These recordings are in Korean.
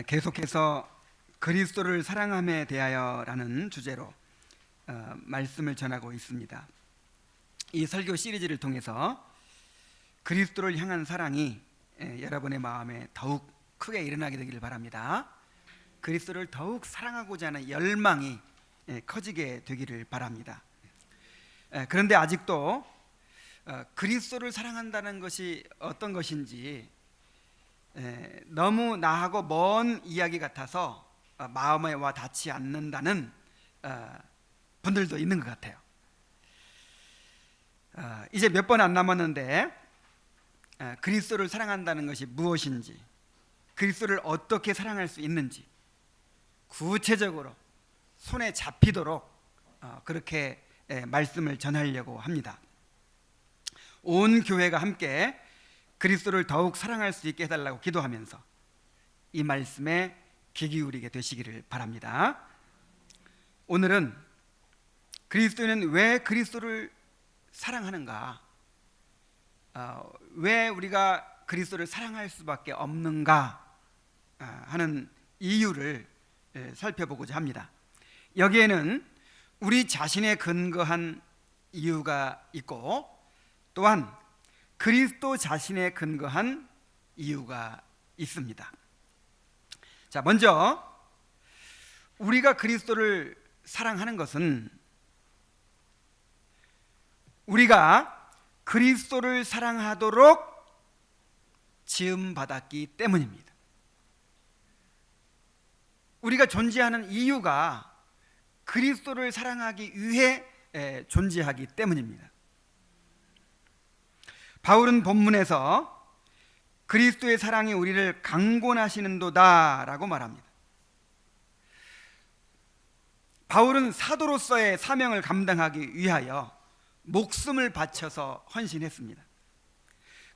계속해서 그리스도를 사랑함에 대하여라는 주제로 말씀을 전하고 있습니다. 이 설교 시리즈를 통해서 그리스도를 향한 사랑이 여러분의 마음에 더욱 크게 일어나게 되기를 바랍니다. 그리스도를 더욱 사랑하고자 하는 열망이 커지게 되기를 바랍니다. 그런데 아직도 그리스도를 사랑한다는 것이 어떤 것인지 너무 나하고 먼 이야기 같아서 마음에 와 닿지 않는다는 분들도 있는 것 같아요. 이제 몇 번 안 남았는데 그리스도를 사랑한다는 것이 무엇인지, 그리스도를 어떻게 사랑할 수 있는지 구체적으로 손에 잡히도록 그렇게 말씀을 전하려고 합니다. 온 교회가 함께 그리스도를 더욱 사랑할 수 있게 해달라고 기도하면서 이 말씀에 귀 기울이게 되시기를 바랍니다. 오늘은 그리스도인은 왜 그리스도를 사랑하는가, 왜 우리가 그리스도를 사랑할 수밖에 없는가 하는 이유를 살펴보고자 합니다. 여기에는 우리 자신에 근거한 이유가 있고 또한 그리스도 자신에 근거한 이유가 있습니다. 자, 먼저 우리가 그리스도를 사랑하는 것은 우리가 그리스도를 사랑하도록 지음받았기 때문입니다. 우리가 존재하는 이유가 그리스도를 사랑하기 위해 존재하기 때문입니다. 바울은 본문에서 그리스도의 사랑이 우리를 강권하시는도다 라고 말합니다. 바울은 사도로서의 사명을 감당하기 위하여 목숨을 바쳐서 헌신했습니다.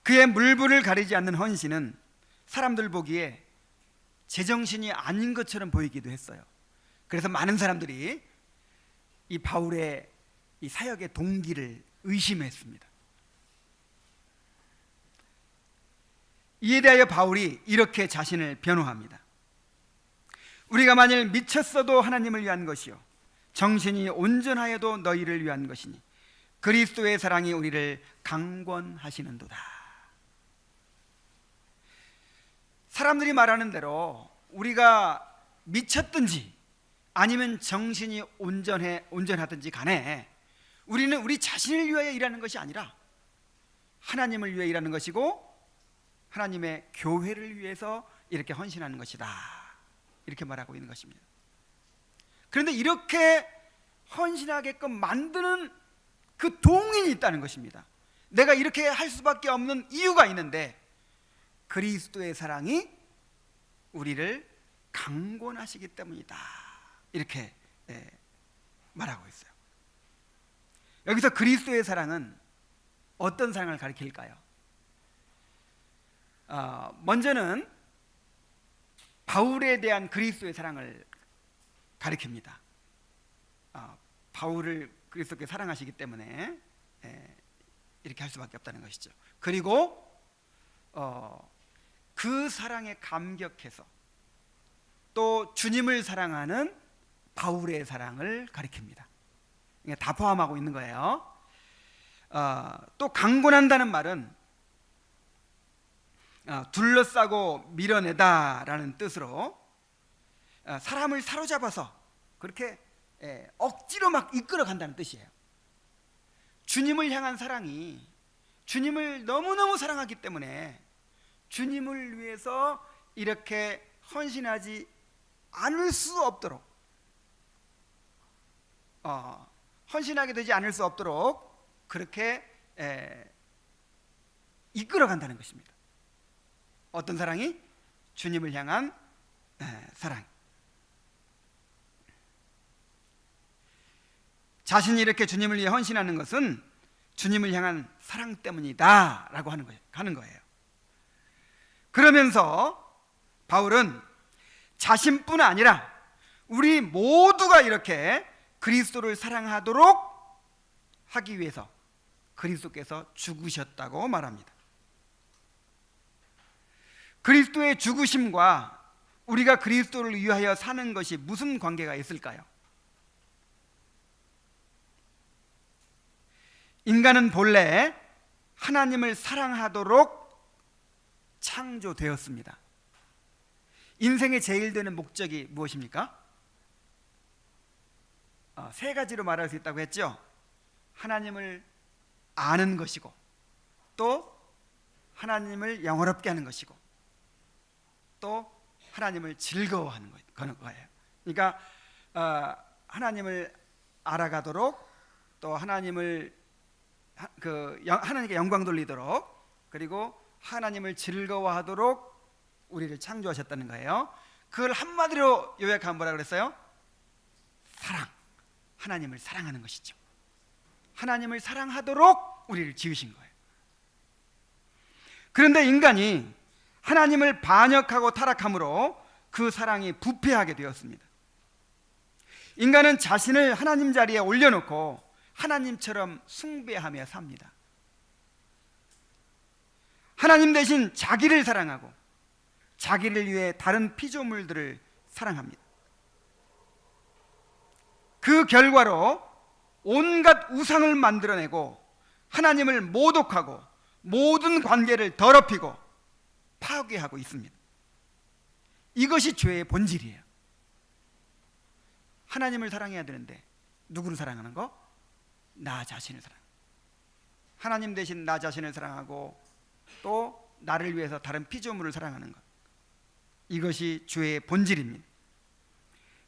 그의 물불을 가리지 않는 헌신은 사람들 보기에 제정신이 아닌 것처럼 보이기도 했어요. 그래서 많은 사람들이 이 바울의 이 사역의 동기를 의심했습니다. 이에 대하여 바울이 이렇게 자신을 변호합니다. 우리가 만일 미쳤어도 하나님을 위한 것이요 정신이 온전하여도 너희를 위한 것이니 그리스도의 사랑이 우리를 강권하시는도다. 사람들이 말하는 대로 우리가 미쳤든지 아니면 정신이 온전하든지 간에 우리는 우리 자신을 위하여 일하는 것이 아니라 하나님을 위해 일하는 것이고 하나님의 교회를 위해서 이렇게 헌신하는 것이다, 이렇게 말하고 있는 것입니다. 그런데 이렇게 헌신하게끔 만드는 그 동인이 있다는 것입니다. 내가 이렇게 할 수밖에 없는 이유가 있는데 그리스도의 사랑이 우리를 강권하시기 때문이다, 이렇게 말하고 있어요. 여기서 그리스도의 사랑은 어떤 사랑을 가리킬까요? 먼저는 바울에 대한 그리스도의 사랑을 가리킵니다. 바울을 그리스도께 사랑하시기 때문에 이렇게 할 수밖에 없다는 것이죠. 그리고 그 사랑에 감격해서 또 주님을 사랑하는 바울의 사랑을 가리킵니다. 다 포함하고 있는 거예요. 또 강권한다는 말은 둘러싸고 밀어내다라는 뜻으로 사람을 사로잡아서 그렇게 억지로 막 이끌어 간다는 뜻이에요. 주님을 향한 사랑이 주님을 너무너무 사랑하기 때문에 주님을 위해서 이렇게 헌신하지 않을 수 없도록 헌신하게 되지 않을 수 없도록 그렇게 이끌어 간다는 것입니다. 어떤 사랑이? 주님을 향한 사랑. 자신이 이렇게 주님을 위해 헌신하는 것은 주님을 향한 사랑 때문이다 라고 하는 거예요. 그러면서 바울은 자신뿐 아니라 우리 모두가 이렇게 그리스도를 사랑하도록 하기 위해서 그리스도께서 죽으셨다고 말합니다. 그리스도의 죽으심과 우리가 그리스도를 위하여 사는 것이 무슨 관계가 있을까요? 인간은 본래 하나님을 사랑하도록 창조되었습니다. 인생의 제일 되는 목적이 무엇입니까? 세 가지로 말할 수 있다고 했죠. 하나님을 아는 것이고, 또 하나님을 영화롭게 하는 것이고, 또 하나님을 즐거워하는 거예요. 그러니까 하나님을 알아가도록, 또 하나님께 영광 돌리도록, 그리고 하나님을 즐거워하도록 우리를 창조하셨다는 거예요. 그걸 한마디로 요약하면 뭐라 그랬어요? 사랑. 하나님을 사랑하는 것이죠. 하나님을 사랑하도록 우리를 지으신 거예요. 그런데 인간이 하나님을 반역하고 타락함으로 그 사랑이 부패하게 되었습니다. 인간은 자신을 하나님 자리에 올려놓고 하나님처럼 숭배하며 삽니다. 하나님 대신 자기를 사랑하고 자기를 위해 다른 피조물들을 사랑합니다. 그 결과로 온갖 우상을 만들어내고 하나님을 모독하고 모든 관계를 더럽히고 파괴하고 있습니다. 이것이 죄의 본질이에요. 하나님을 사랑해야 되는데 누구를 사랑하는 거? 나 자신을 사랑. 하나님 대신 나 자신을 사랑하고 또 나를 위해서 다른 피조물을 사랑하는 것. 이것이 죄의 본질입니다.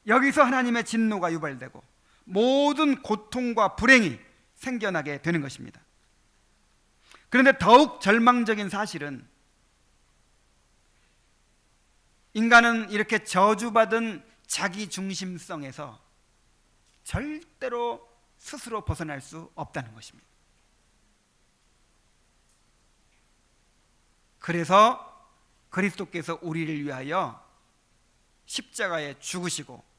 여기서 하나님의 진노가 유발되고 모든 고통과 불행이 생겨나게 되는 것입니다. 그런데 더욱 절망적인 사실은 인간은 이렇게 저주받은 자기 중심성에서 절대로 스스로 벗어날 수 없다는 것입니다. 그래서 그리스도께서 우리를 위하여 십자가에 죽으시고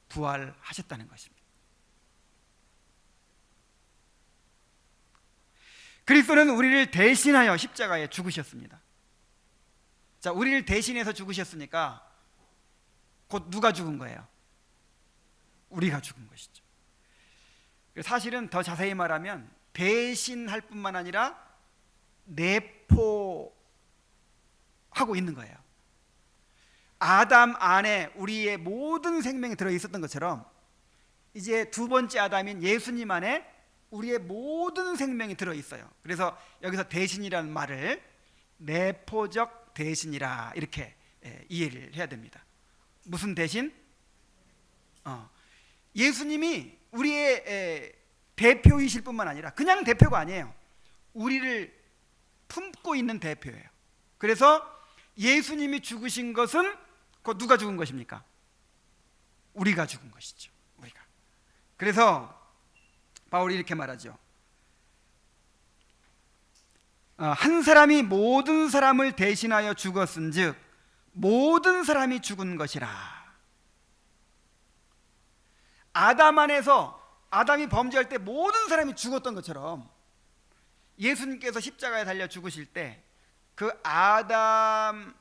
부활하셨다는 것입니다. 그리스도는 우리를 대신하여 십자가에 죽으셨습니다. 자, 우리를 대신해서 죽으셨으니까 곧 누가 죽은 거예요? 우리가 죽은 것이죠. 사실은 더 자세히 말하면 대신할 뿐만 아니라 내포하고 있는 거예요. 아담 안에 우리의 모든 생명이 들어있었던 것처럼 이제 두 번째 아담인 예수님 안에 우리의 모든 생명이 들어있어요. 그래서 여기서 대신이라는 말을 내포적 대신이라 이렇게 이해를 해야 됩니다. 무슨 대신? 예수님이 우리의 대표이실 뿐만 아니라 그냥 대표가 아니에요. 우리를 품고 있는 대표예요. 그래서 예수님이 죽으신 것은 그 누가 죽은 것입니까? 우리가 죽은 것이죠. 우리가. 그래서 바울이 이렇게 말하죠. 한 사람이 모든 사람을 대신하여 죽었은즉 모든 사람이 죽은 것이라. 아담 안에서 아담이 범죄할 때 모든 사람이 죽었던 것처럼 예수님께서 십자가에 달려 죽으실 때 그 아담이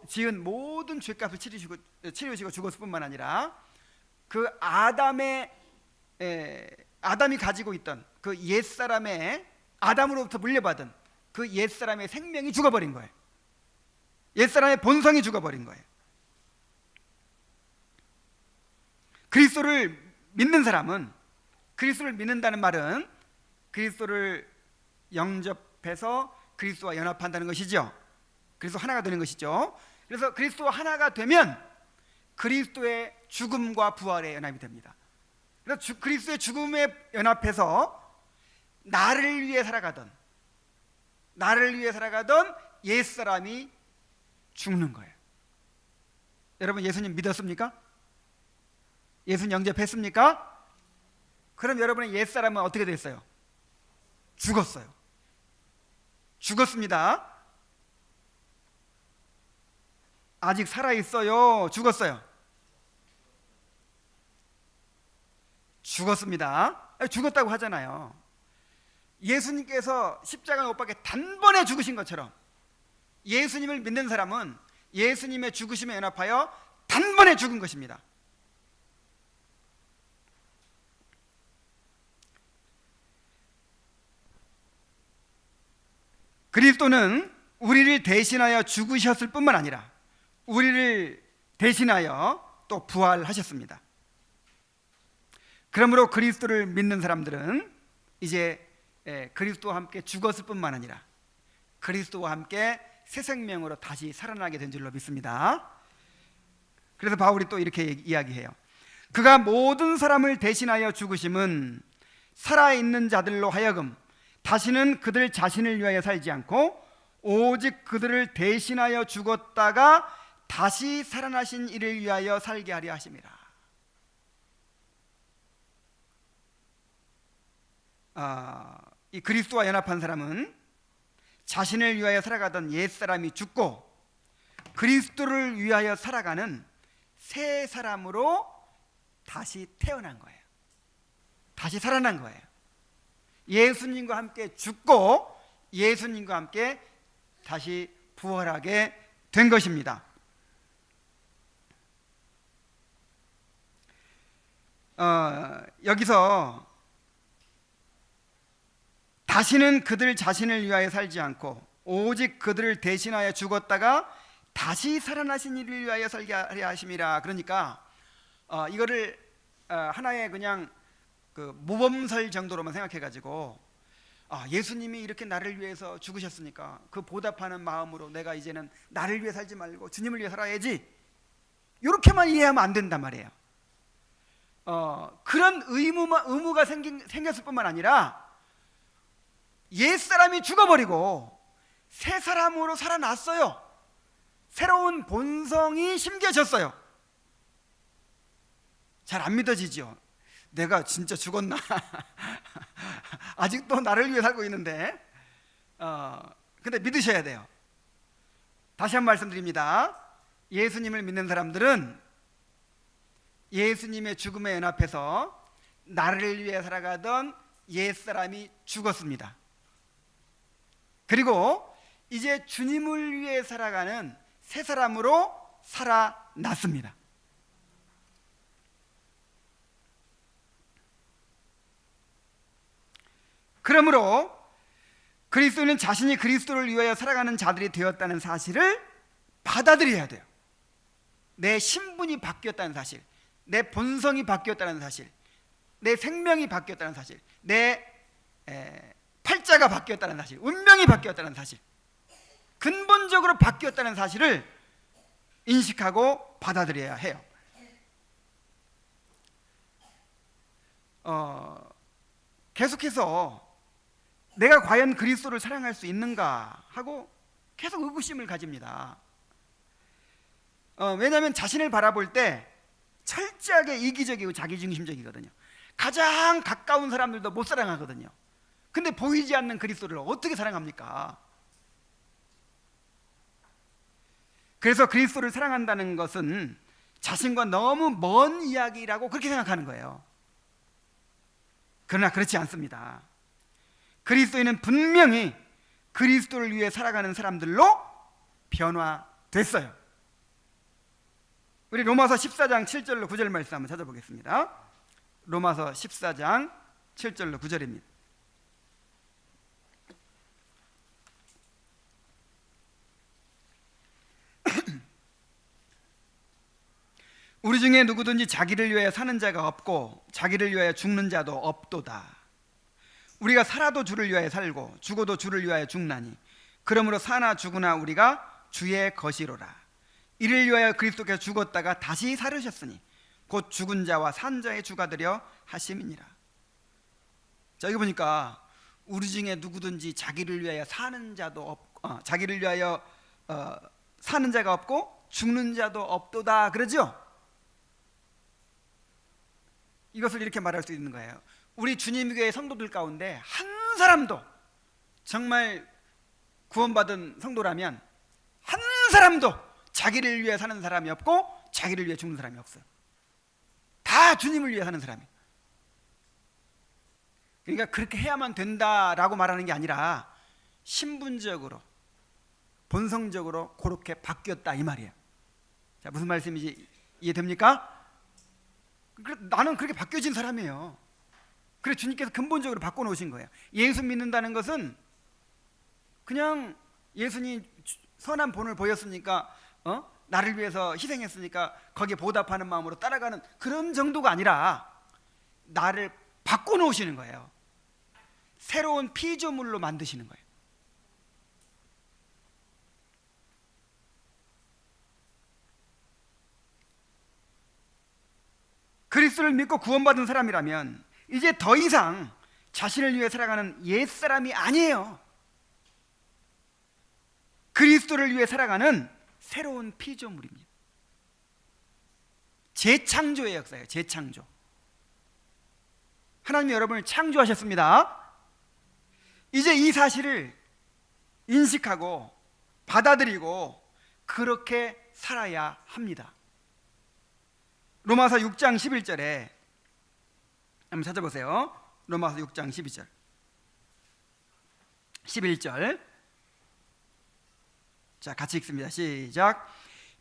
지은 모든 죄값을 치르시고 죽었을 뿐만 아니라 그 아담이 가지고 있던 그 옛사람의 아담으로부터 물려받은 그 옛사람의 생명이 죽어버린 거예요. 옛사람의 본성이 죽어버린 거예요. 그리스도를 믿는 사람은, 그리스도를 믿는다는 말은 그리스도를 영접해서 그리스도와 연합한다는 것이죠. 그리스도 하나가 되는 것이죠. 그래서 그리스도와 하나가 되면 그리스도의 죽음과 부활에 연합이 됩니다. 그래서 그리스도의 죽음에 연합해서 나를 위해 살아가던 옛사람이 죽는 거예요. 여러분, 예수님 믿었습니까? 예수님 영접했습니까? 그럼 여러분의 옛사람은 어떻게 됐어요? 죽었어요. 죽었습니다. 아직 살아있어요? 죽었어요? 죽었습니다. 죽었다고 하잖아요. 예수님께서 십자가 못 박혀 단번에 죽으신 것처럼 예수님을 믿는 사람은 예수님의 죽으심에 연합하여 단번에 죽은 것입니다. 그리스도는 우리를 대신하여 죽으셨을 뿐만 아니라 우리를 대신하여 또 부활하셨습니다. 그러므로 그리스도를 믿는 사람들은 이제 그리스도와 함께 죽었을 뿐만 아니라 그리스도와 함께 새 생명으로 다시 살아나게 된 줄로 믿습니다. 그래서 바울이 또 이렇게 이야기해요. 그가 모든 사람을 대신하여 죽으심은 살아있는 자들로 하여금 다시는 그들 자신을 위하여 살지 않고 오직 그들을 대신하여 죽었다가 다시 살아나신 이를 위하여 살게 하려 하심이라. 이 그리스도와 연합한 사람은 자신을 위하여 살아가던 옛사람이 죽고 그리스도를 위하여 살아가는 새 사람으로 다시 태어난 거예요. 다시 살아난 거예요. 예수님과 함께 죽고 예수님과 함께 다시 부활하게 된 것입니다. 여기서 다시는 그들 자신을 위하여 살지 않고 오직 그들을 대신하여 죽었다가 다시 살아나신 이를 위하여 살게 하려 하심이라. 그러니까 이거를 하나의 그냥 그 모범설 정도로만 생각해가지고 예수님이 이렇게 나를 위해서 죽으셨으니까 그 보답하는 마음으로 내가 이제는 나를 위해 살지 말고 주님을 위해 살아야지, 이렇게만 이해하면 안 된단 말이에요. 그런 의무가 생겼을 뿐만 아니라 옛사람이 죽어버리고 새 사람으로 살아났어요. 새로운 본성이 심겨졌어요. 잘 안 믿어지죠? 내가 진짜 죽었나? 아직도 나를 위해 살고 있는데. 근데 믿으셔야 돼요. 다시 한 번 말씀드립니다. 예수님을 믿는 사람들은 예수님의 죽음에 연합해서 나를 위해 살아가던 옛사람이 죽었습니다. 그리고 이제 주님을 위해 살아가는 새 사람으로 살아났습니다. 그러므로 그리스도는 자신이 그리스도를 위하여 살아가는 자들이 되었다는 사실을 받아들여야 돼요. 내 신분이 바뀌었다는 사실, 내 본성이 바뀌었다는 사실, 내 생명이 바뀌었다는 사실, 내 팔자가 바뀌었다는 사실, 운명이 바뀌었다는 사실, 근본적으로 바뀌었다는 사실을 인식하고 받아들여야 해요. 계속해서 내가 과연 그리스도를 사랑할 수 있는가 하고 계속 의구심을 가집니다. 왜냐하면 자신을 바라볼 때 철저하게 이기적이고 자기중심적이거든요. 가장 가까운 사람들도 못 사랑하거든요. 근데 보이지 않는 그리스도를 어떻게 사랑합니까? 그래서 그리스도를 사랑한다는 것은 자신과 너무 먼 이야기라고 그렇게 생각하는 거예요. 그러나 그렇지 않습니다. 그리스도인은 분명히 그리스도를 위해 살아가는 사람들로 변화됐어요. 우리 로마서 14장 7절로 9절 말씀 한번 찾아보겠습니다. 로마서 14장 7절로 9절입니다. 우리 중에 누구든지 자기를 위하여 사는 자가 없고 자기를 위하여 죽는 자도 없도다. 우리가 살아도 주를 위하여 살고 죽어도 주를 위하여 죽나니 그러므로 사나 죽으나 우리가 주의 것이로라. 이를 위하여 그리스도께서 죽었다가 다시 살으셨으니 곧 죽은 자와 산 자의 주가 되려 하심이니라. 자, 여기 보니까 우리 중에 누구든지 자기를 위하여 사는 자도 없고 자기를 위하여 사는 자가 없고 죽는 자도 없도다 그러죠? 이것을 이렇게 말할 수 있는 거예요. 우리 주님교회 성도들 가운데 한 사람도 정말 구원받은 성도라면 한 사람도 자기를 위해 사는 사람이 없고 자기를 위해 죽는 사람이 없어요. 다 주님을 위해 사는 사람이에요. 그러니까 그렇게 해야만 된다라고 말하는 게 아니라 신분적으로 본성적으로 그렇게 바뀌었다 이 말이에요. 자, 무슨 말씀인지 이해됩니까? 나는 그렇게 바뀌어진 사람이에요. 그래서 주님께서 근본적으로 바꿔놓으신 거예요. 예수 믿는다는 것은 그냥 예수님 선한 본을 보였으니까 나를 위해서 희생했으니까 거기에 보답하는 마음으로 따라가는 그런 정도가 아니라 나를 바꿔놓으시는 거예요. 새로운 피조물로 만드시는 거예요. 그리스도를 믿고 구원받은 사람이라면 이제 더 이상 자신을 위해 살아가는 옛사람이 아니에요. 그리스도를 위해 살아가는 새로운 피조물입니다. 재창조의 역사예요. 재창조. 하나님이 여러분을 창조하셨습니다. 이제 이 사실을 인식하고 받아들이고 그렇게 살아야 합니다. 로마서 6장 11절에 한번 찾아보세요. 로마서 6장 12절 11절 자, 같이 읽습니다. 시작.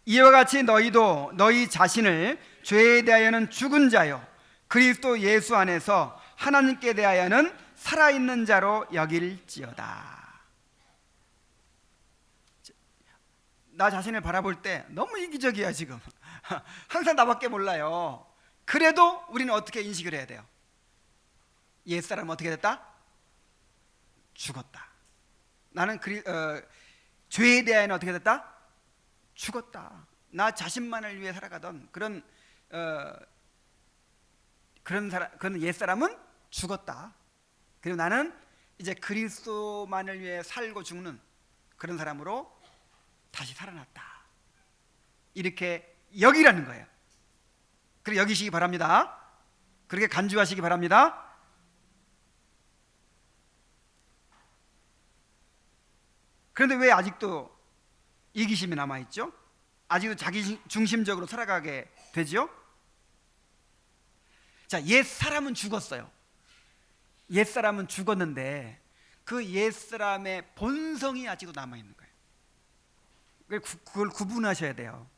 이와 같이 너희도 너희 자신을 죄에 대하여는 죽은 자요 그리스도 예수 안에서 하나님께 대하여는 살아있는 자로 여길지어다. 나 자신을 바라볼 때 너무 이기적이야 지금. 항상 나밖에 몰라요. 그래도 우리는 어떻게 인식을 해야 돼요? 옛사람은 어떻게 됐다? 죽었다. 나는 죄에 대하여는 어떻게 됐다? 죽었다. 나 자신만을 위해 살아가던 그런 옛사람은 죽었다. 그리고 나는 이제 그리스도만을 위해 살고 죽는 그런 사람으로 다시 살아났다. 이렇게 여기라는 거예요. 그렇게 여기시기 바랍니다. 그렇게 간주하시기 바랍니다. 그런데 왜 아직도 이기심이 남아있죠? 아직도 자기 중심적으로 살아가게 되죠? 자, 옛사람은 죽었어요. 옛사람은 죽었는데 그 옛사람의 본성이 아직도 남아있는 거예요. 그걸 구분하셔야 돼요.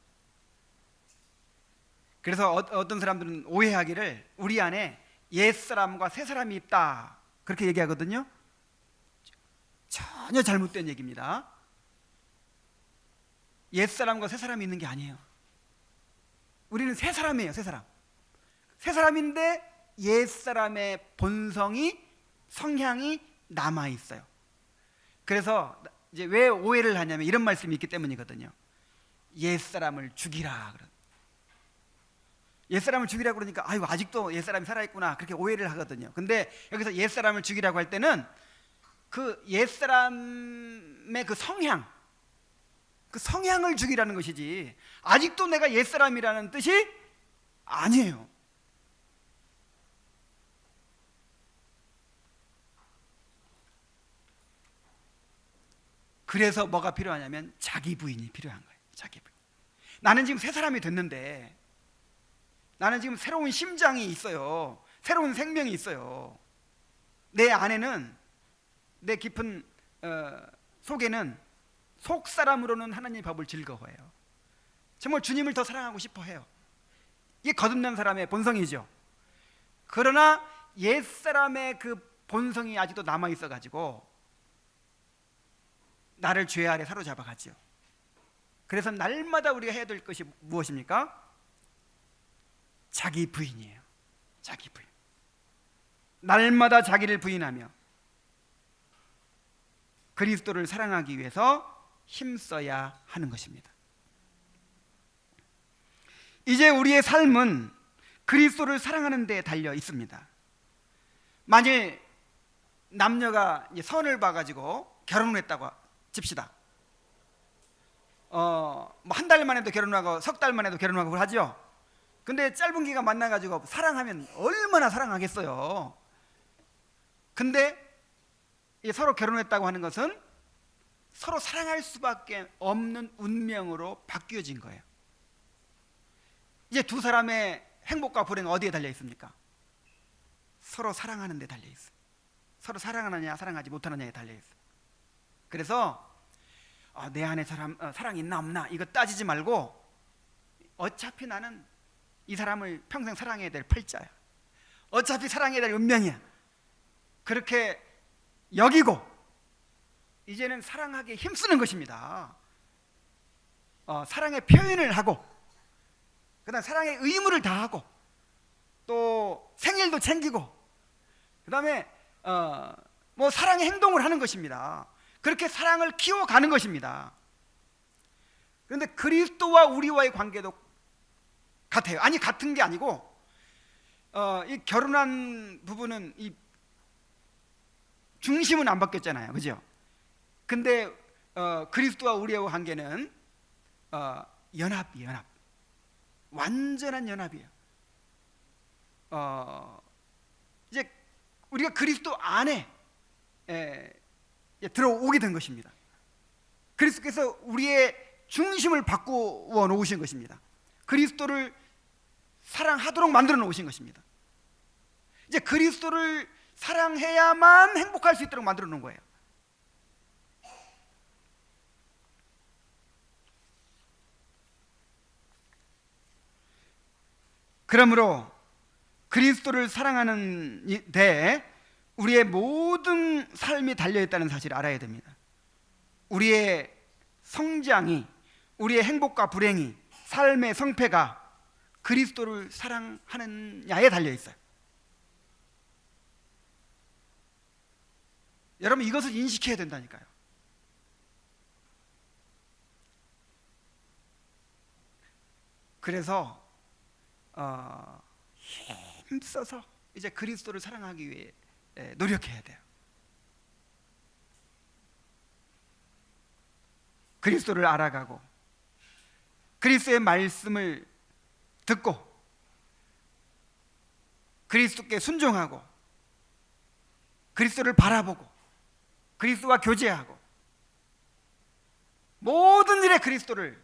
그래서 어떤 사람들은 오해하기를 우리 안에 옛사람과 새사람이 있다 그렇게 얘기하거든요. 전혀 잘못된 얘기입니다. 옛사람과 새사람이 있는 게 아니에요. 우리는 새사람이에요. 새사람. 새사람인데 옛사람의 본성이 성향이 남아있어요. 그래서 이제 왜 오해를 하냐면 이런 말씀이 있기 때문이거든요. 옛사람을 죽이라 그런. 옛사람을 죽이라고 그러니까 아이고 아직도 옛사람이 살아있구나 그렇게 오해를 하거든요. 근데 여기서 옛사람을 죽이라고 할 때는 그 옛사람의 그 성향을 죽이라는 것이지 아직도 내가 옛사람이라는 뜻이 아니에요. 그래서 뭐가 필요하냐면 자기 부인이 필요한 거예요. 자기 부인. 나는 지금 새 사람이 됐는데 나는 지금 새로운 심장이 있어요. 새로운 생명이 있어요. 내 안에는 내 깊은 속에는 속사람으로는 하나님의 법을 즐거워해요. 정말 주님을 더 사랑하고 싶어 해요. 이게 거듭난 사람의 본성이죠. 그러나 옛사람의 그 본성이 아직도 남아있어 가지고 나를 죄 아래 사로잡아 가죠. 그래서 날마다 우리가 해야 될 것이 무엇입니까? 자기 부인이에요. 자기 부인. 날마다 자기를 부인하며 그리스도를 사랑하기 위해서 힘써야 하는 것입니다. 이제 우리의 삶은 그리스도를 사랑하는 데 달려 있습니다. 만일 남녀가 선을 봐가지고 결혼을 했다고 칩시다. 한 달 만에도 결혼하고 석 달 만에도 결혼하고 그걸 하죠. 근데 짧은 기간 만나가지고 사랑하면 얼마나 사랑하겠어요. 근데 서로 결혼했다고 하는 것은 서로 사랑할 수밖에 없는 운명으로 바뀌어진 거예요. 이제 두 사람의 행복과 불행은 어디에 달려 있습니까? 서로 사랑하는 데 달려 있어요. 서로 사랑하느냐 사랑하지 못하느냐에 달려 있어요. 그래서 내 안에 사랑이 있나 없나 이거 따지지 말고 어차피 나는 이 사람을 평생 사랑해야 될 팔자야. 어차피 사랑해야 될 운명이야. 그렇게 여기고 이제는 사랑하기에 힘쓰는 것입니다. 사랑의 표현을 하고 그다음 사랑의 의무를 다하고 또 생일도 챙기고 그다음에 뭐 사랑의 행동을 하는 것입니다. 그렇게 사랑을 키워가는 것입니다. 그런데 그리스도와 우리와의 관계도 같아요. 아니 같은 게 아니고 이 결혼한 부부는 이 중심은 안 바뀌었잖아요, 그죠? 근데 그리스도와 우리의 관계는 연합이에요, 연합. 완전한 연합이에요. 이제 우리가 그리스도 안에 들어오게 된 것입니다. 그리스도께서 우리의 중심을 바꾸어 놓으신 것입니다. 그리스도를 사랑하도록 만들어 놓으신 것입니다. 이제 그리스도를 사랑해야만 행복할 수 있도록 만들어 놓은 거예요. 그러므로 그리스도를 사랑하는 데 우리의 모든 삶이 달려있다는 사실을 알아야 됩니다. 우리의 성장이, 우리의 행복과 불행이, 삶의 성패가 그리스도를 사랑하느냐에 달려있어요. 여러분 이것을 인식해야 된다니까요. 그래서 힘써서 이제 그리스도를 사랑하기 위해 노력해야 돼요. 그리스도를 알아가고 그리스도의 말씀을 듣고 그리스도께 순종하고 그리스도를 바라보고 그리스도와 교제하고 모든 일에 그리스도를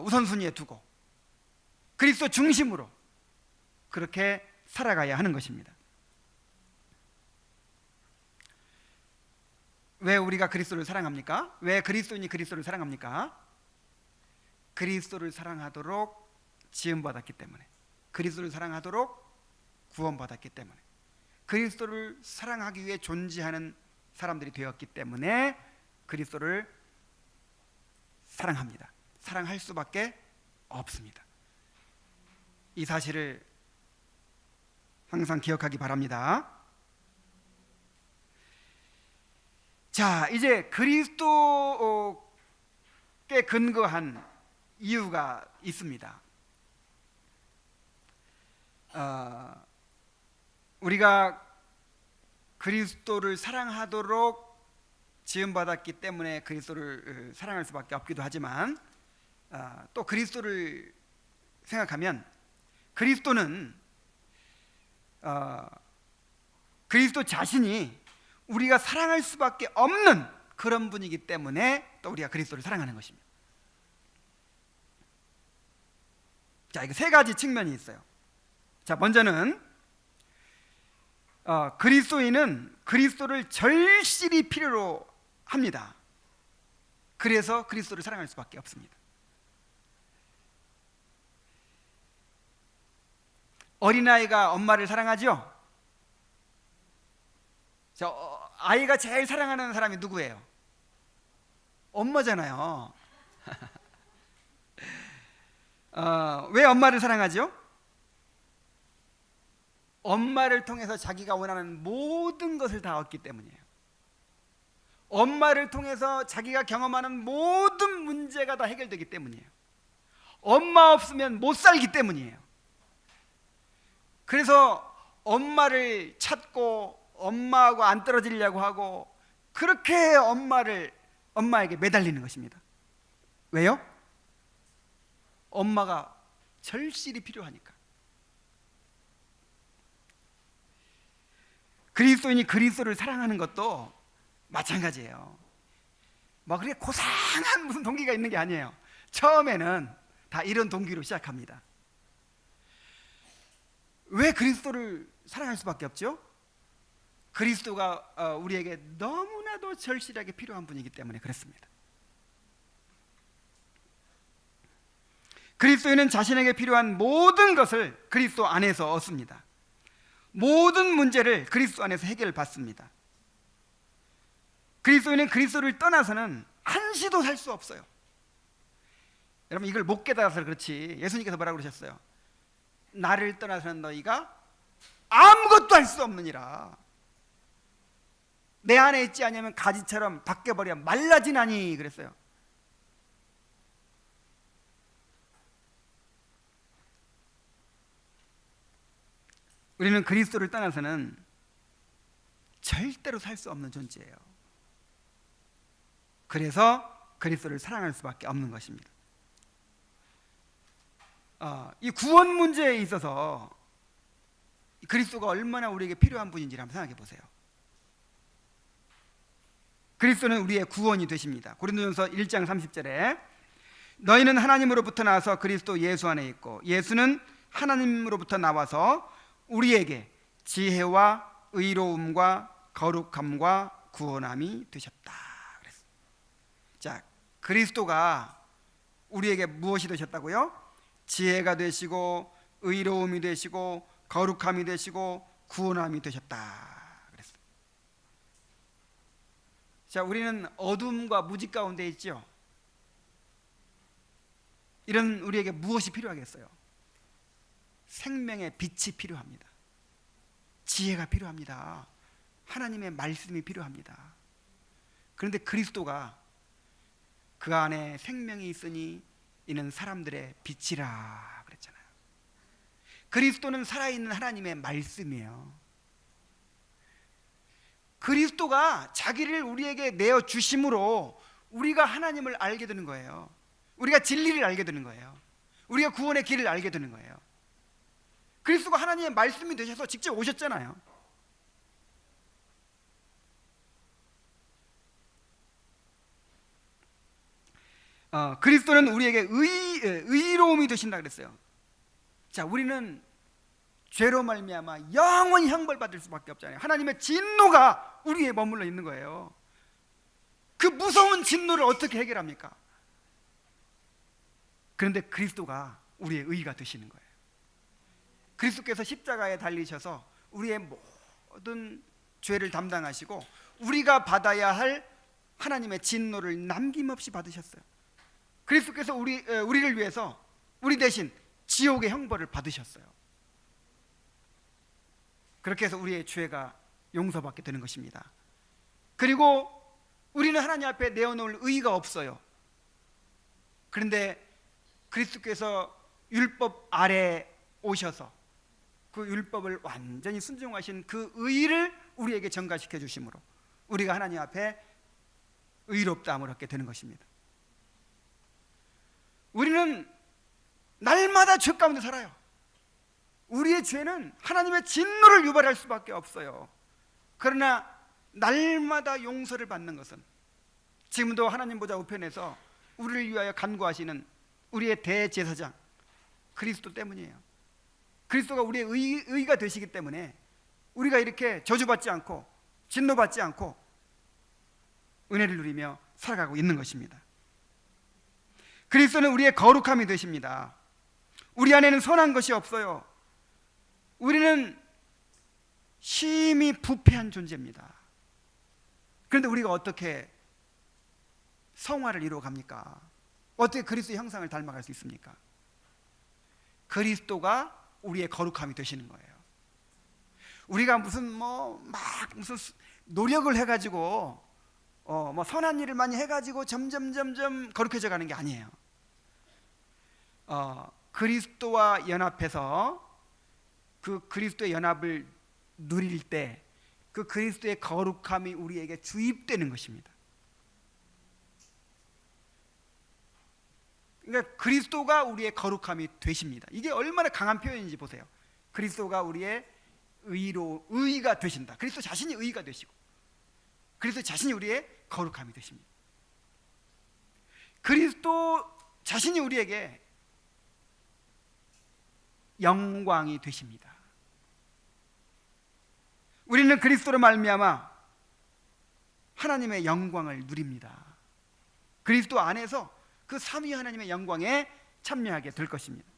우선순위에 두고 그리스도 중심으로 그렇게 살아가야 하는 것입니다. 왜 우리가 그리스도를 사랑합니까? 왜 그리스도인이 그리스도를 사랑합니까? 그리스도를 사랑하도록 지음받았기 때문에, 그리스도를 사랑하도록 구원받았기 때문에, 그리스도를 사랑하기 위해 존재하는 사람들이 되었기 때문에 그리스도를 사랑합니다. 사랑할 수밖에 없습니다. 이 사실을 항상 기억하기 바랍니다. 자, 이제 그리스도께 근거한 이유가 있습니다. 우리가 그리스도를 사랑하도록 지음받았기 때문에 그리스도를 사랑할 수밖에 없기도 하지만 또 그리스도를 생각하면 그리스도는 그리스도 자신이 우리가 사랑할 수밖에 없는 그런 분이기 때문에 또 우리가 그리스도를 사랑하는 것입니다. 자, 이게 세 가지 측면이 있어요. 자, 먼저는 그리스도인은 그리스도를 절실히 필요로 합니다. 그래서 그리스도를 사랑할 수밖에 없습니다. 어린아이가 엄마를 사랑하죠? 아이가 제일 사랑하는 사람이 누구예요? 엄마잖아요. 왜 엄마를 사랑하죠? 엄마를 통해서 자기가 원하는 모든 것을 다 얻기 때문이에요. 엄마를 통해서 자기가 경험하는 모든 문제가 다 해결되기 때문이에요. 엄마 없으면 못 살기 때문이에요. 그래서 엄마를 찾고 엄마하고 안 떨어지려고 하고 그렇게 엄마에게 매달리는 것입니다. 왜요? 엄마가 절실히 필요하니까. 그리스도인이 그리스도를 사랑하는 것도 마찬가지예요. 뭐 그렇게 고상한 무슨 동기가 있는 게 아니에요. 처음에는 다 이런 동기로 시작합니다. 왜 그리스도를 사랑할 수밖에 없죠? 그리스도가 우리에게 너무나도 절실하게 필요한 분이기 때문에 그렇습니다. 그리스도인은 자신에게 필요한 모든 것을 그리스도 안에서 얻습니다. 모든 문제를 그리스도 안에서 해결받습니다. 그리스도인은 그리스도를 떠나서는 한시도 살 수 없어요. 여러분, 이걸 못 깨달아서 그렇지 예수님께서 뭐라고 그러셨어요? 나를 떠나서는 너희가 아무것도 할 수 없느니라. 내 안에 있지 않으면 가지처럼 벗겨버려 말라지나니 그랬어요. 우리는 그리스도를 떠나서는 절대로 살 수 없는 존재예요. 그래서 그리스도를 사랑할 수밖에 없는 것입니다. 이 구원 문제에 있어서 그리스도가 얼마나 우리에게 필요한 분인지 한번 생각해 보세요. 그리스도는 우리의 구원이 되십니다. 고린도전서 1장 30절에 너희는 하나님으로부터 나와서 그리스도 예수 안에 있고 예수는 하나님으로부터 나와서 우리에게 지혜와 의로움과 거룩함과 구원함이 되셨다. 그랬어요. 자, 그리스도가 우리에게 무엇이 되셨다고요? 지혜가 되시고 의로움이 되시고 거룩함이 되시고 구원함이 되셨다 그랬어요. 자, 우리는 어둠과 무지 가운데 있죠. 이런 우리에게 무엇이 필요하겠어요? 생명의 빛이 필요합니다. 지혜가 필요합니다. 하나님의 말씀이 필요합니다. 그런데 그리스도가 그 안에 생명이 있으니 이는 사람들의 빛이라 그랬잖아요. 그리스도는 살아있는 하나님의 말씀이에요. 그리스도가 자기를 우리에게 내어주심으로 우리가 하나님을 알게 되는 거예요. 우리가 진리를 알게 되는 거예요. 우리가 구원의 길을 알게 되는 거예요. 그리스도가 하나님의 말씀이 되셔서 직접 오셨잖아요. 그리스도는 우리에게 의로움이 되신다 그랬어요. 자, 우리는 죄로 말미암아 영원히 형벌받을 수밖에 없잖아요. 하나님의 진노가 우리에 머물러 있는 거예요. 그 무서운 진노를 어떻게 해결합니까? 그런데 그리스도가 우리의 의가 되시는 거예요. 그리스도께서 십자가에 달리셔서 우리의 모든 죄를 담당하시고 우리가 받아야 할 하나님의 진노를 남김없이 받으셨어요. 그리스도께서 우리를 위해서 우리 대신 지옥의 형벌을 받으셨어요. 그렇게 해서 우리의 죄가 용서받게 되는 것입니다. 그리고 우리는 하나님 앞에 내어놓을 의의가 없어요. 그런데 그리스도께서 율법 아래 오셔서 그 율법을 완전히 순종하신 그 의의를 우리에게 전가시켜 주심으로 우리가 하나님 앞에 의롭다함을 얻게 되는 것입니다. 우리는 날마다 죄 가운데 살아요. 우리의 죄는 하나님의 진노를 유발할 수밖에 없어요. 그러나 날마다 용서를 받는 것은 지금도 하나님 보좌 우편에서 우리를 위하여 간구하시는 우리의 대제사장 그리스도 때문이에요. 그리스도가 우리의 의가 되시기 때문에 우리가 이렇게 저주받지 않고 진노받지 않고 은혜를 누리며 살아가고 있는 것입니다. 그리스도는 우리의 거룩함이 되십니다. 우리 안에는 선한 것이 없어요. 우리는 심히 부패한 존재입니다. 그런데 우리가 어떻게 성화를 이루어갑니까? 어떻게 그리스도의 형상을 닮아갈 수 있습니까? 그리스도가 우리의 거룩함이 되시는 거예요. 우리가 무슨 무슨 노력을 해가지고 선한 일을 많이 해가지고 점점 거룩해져 가는 게 아니에요. 그리스도와 연합해서 그 그리스도의 연합을 누릴 때 그 그리스도의 거룩함이 우리에게 주입되는 것입니다. 그러니까 그리스도가 우리의 거룩함이 되십니다. 이게 얼마나 강한 표현인지 보세요. 그리스도가 우리의 의가 되신다. 그리스도 자신이 의가 되시고 그리스도 자신이 우리의 거룩함이 되십니다. 그리스도 자신이 우리에게 영광이 되십니다. 우리는 그리스도로 말미암아 하나님의 영광을 누립니다. 그리스도 안에서 그 삼위 하나님의 영광에 참여하게 될 것입니다.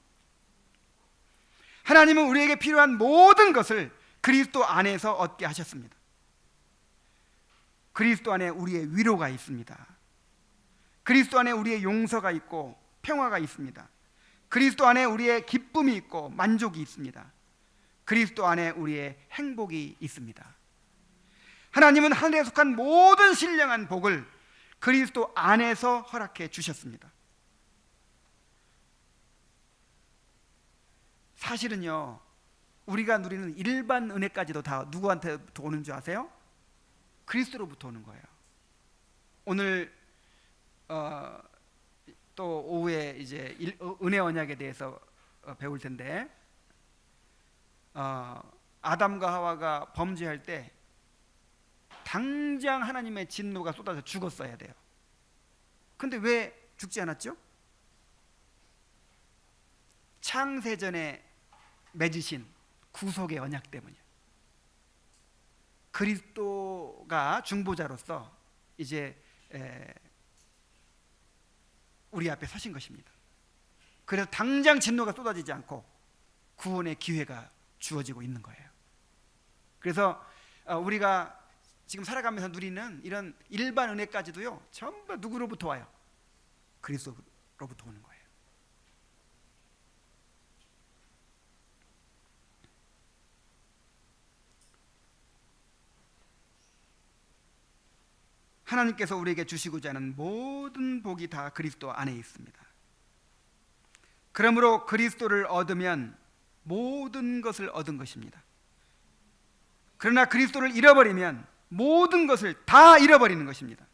하나님은 우리에게 필요한 모든 것을 그리스도 안에서 얻게 하셨습니다. 그리스도 안에 우리의 위로가 있습니다. 그리스도 안에 우리의 용서가 있고 평화가 있습니다. 그리스도 안에 우리의 기쁨이 있고 만족이 있습니다. 그리스도 안에 우리의 행복이 있습니다. 하나님은 하늘에 속한 모든 신령한 복을 그리스도 안에서 허락해 주셨습니다. 사실은요, 우리가 누리는 일반 은혜까지도 다 누구한테부터 오는 줄 아세요? 그리스도로부터 오는 거예요. 오늘 또 오후에 이제 은혜 언약에 대해서 배울 텐데, 아담과 하와가 범죄할 때 당장 하나님의 진노가 쏟아져 죽었어야 돼요. 근데 왜 죽지 않았죠? 창세전에 맺으신 구속의 언약 때문이에요. 그리스도가 중보자로서 이제 우리 앞에 서신 것입니다. 그래서 당장 진노가 쏟아지지 않고 구원의 기회가 주어지고 있는 거예요. 그래서 우리가 지금 살아가면서 누리는 이런 일반 은혜까지도요, 전부 누구로부터 와요? 그리스도로부터 오는 거예요. 하나님께서 우리에게 주시고자 하는 모든 복이 다 그리스도 안에 있습니다. 그러므로 그리스도를 얻으면 모든 것을 얻은 것입니다. 그러나 그리스도를 잃어버리면 모든 것을 다 잃어버리는 것입니다.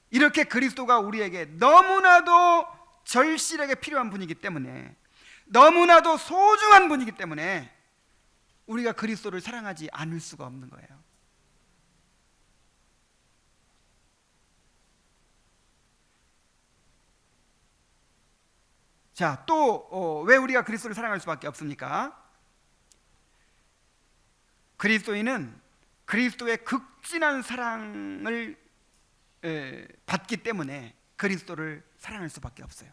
이렇게 그리스도가 우리에게 너무나도 절실하게 필요한 분이기 때문에, 너무나도 소중한 분이기 때문에 우리가 그리스도를 사랑하지 않을 수가 없는 거예요. 자, 또 왜 우리가 그리스도를 사랑할 수밖에 없습니까? 그리스도인은 그리스도의 극진한 사랑을 받기 때문에 그리스도를 사랑할 수밖에 없어요.